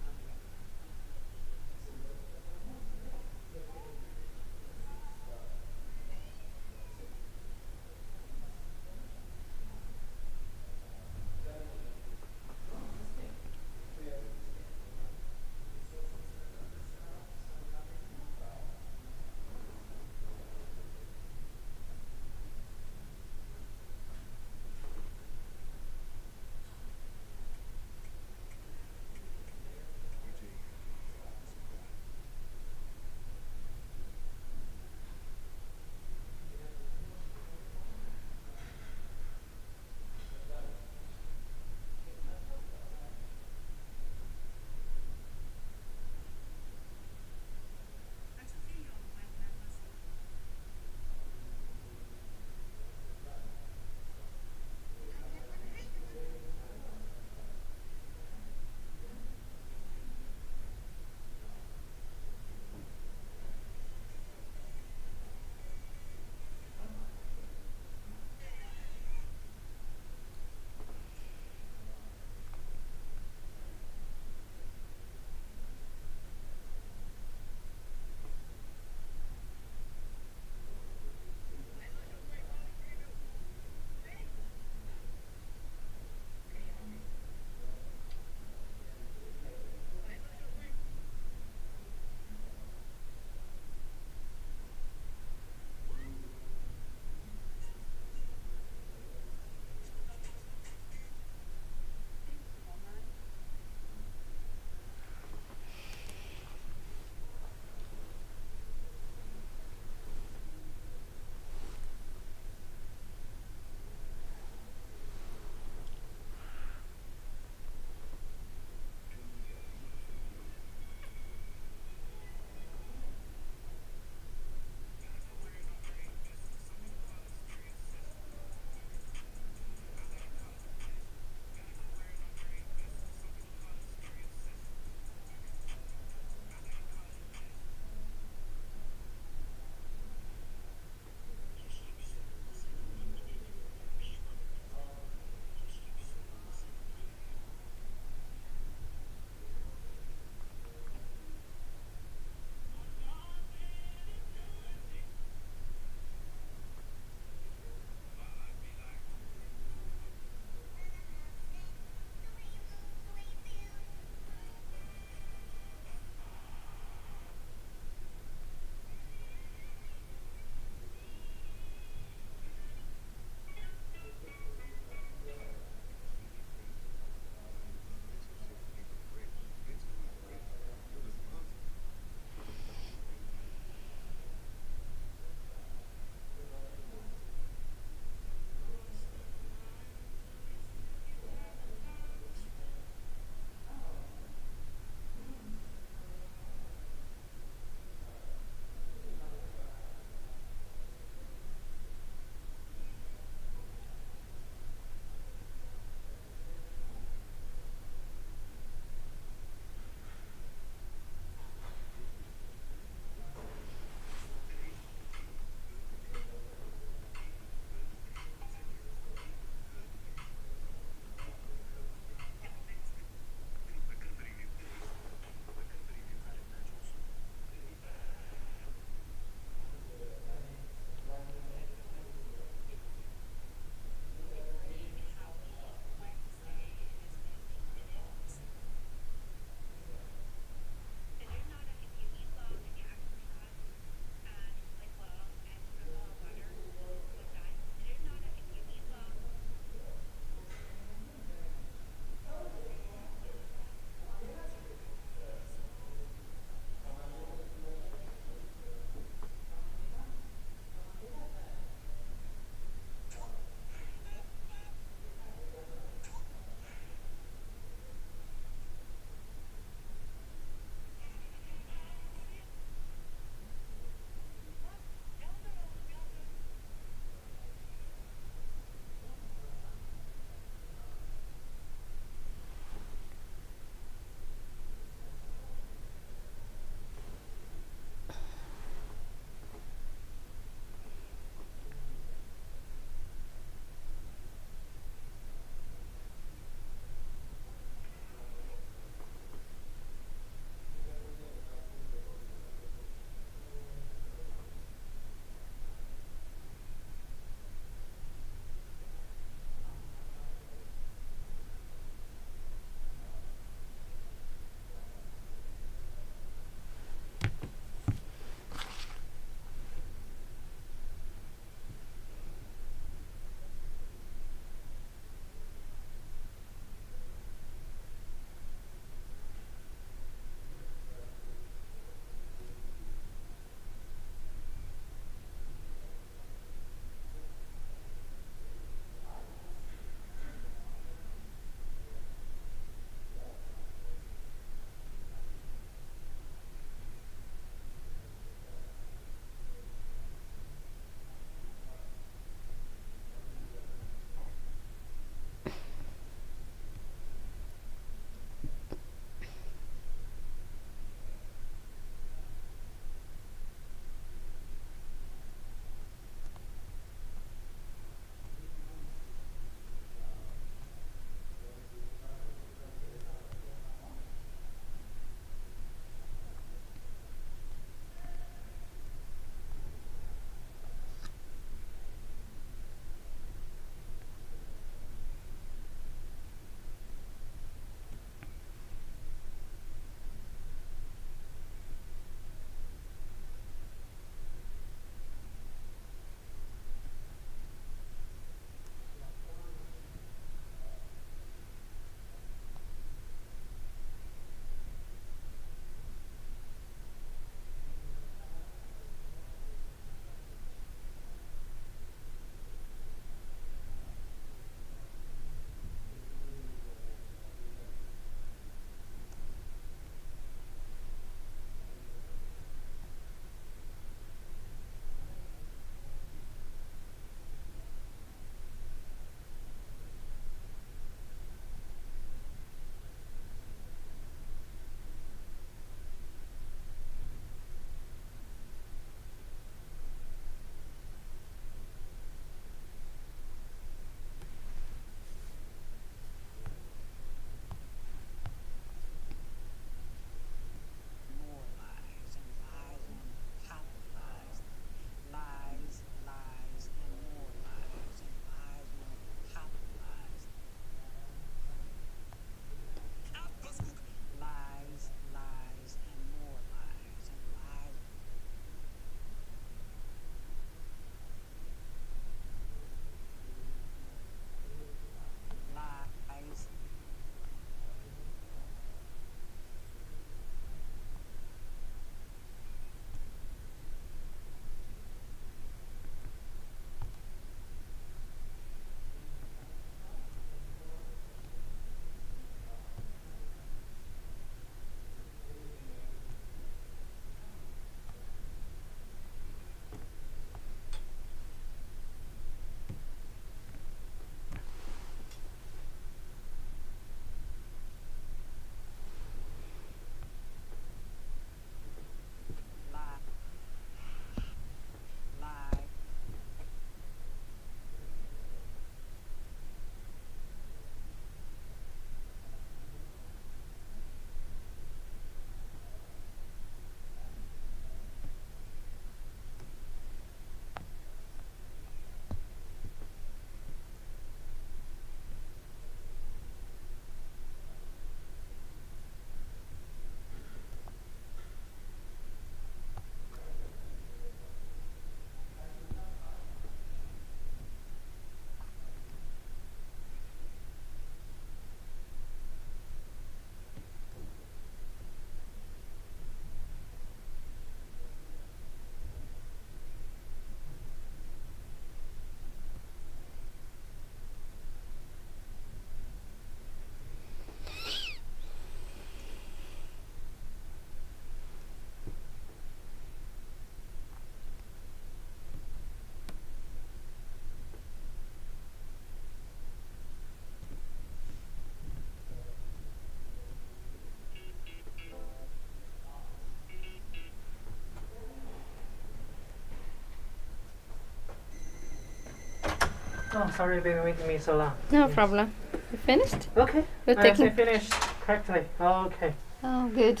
Oh, sorry you've been with me so long. No Yes. problem. You finished? Okay. You're I taking. finished correctly. Okay. Oh, good.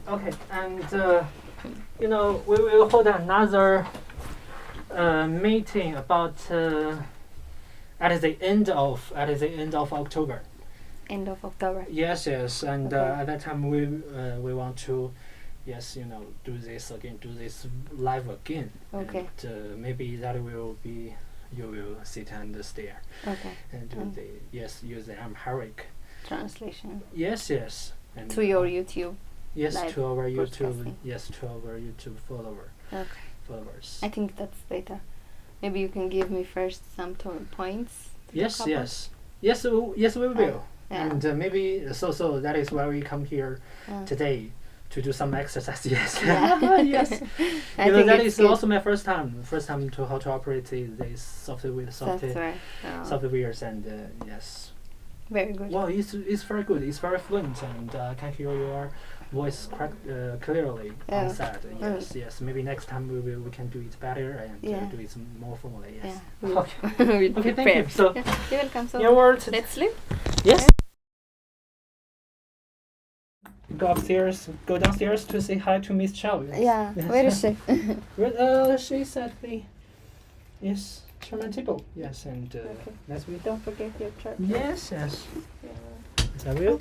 Okay, and we will hold another meeting about at the end of October. End of October. Yes, and Okay. at that time we want to, do this again, do this live again. Okay. And maybe that will be you will sit and stare Okay. and do use the Amharic. Translation. Yes, and To your YouTube. yes live to our YouTube broadcasting. Okay. followers. I think that's better. Maybe you can give me first some points. to the couple. Yes, we will. Yeah. And maybe so that is why we come here today to do some exercise. Yes, Yeah. yes. I That think is it's good. also my first time to how to operate this software, Software. Oh, softwares, and yes. very good. Well, it's very good. It's very fluent, and I can hear your voice clearly Yeah. on set. Yes. Maybe next time we can do it better and Yeah. do it more formally. Yes. Yeah. We'll, Okay. we'll Okay, prepare. thank you. So, Yeah, you're welcome. So your word. let's sleep. Yes. Go downstairs to say hi to Miss Chow. Yes. Yeah. Where is she? She's at the Chairman table. Yes, and Okay. let's meet. Don't forget your church. Yes. Yeah. I will.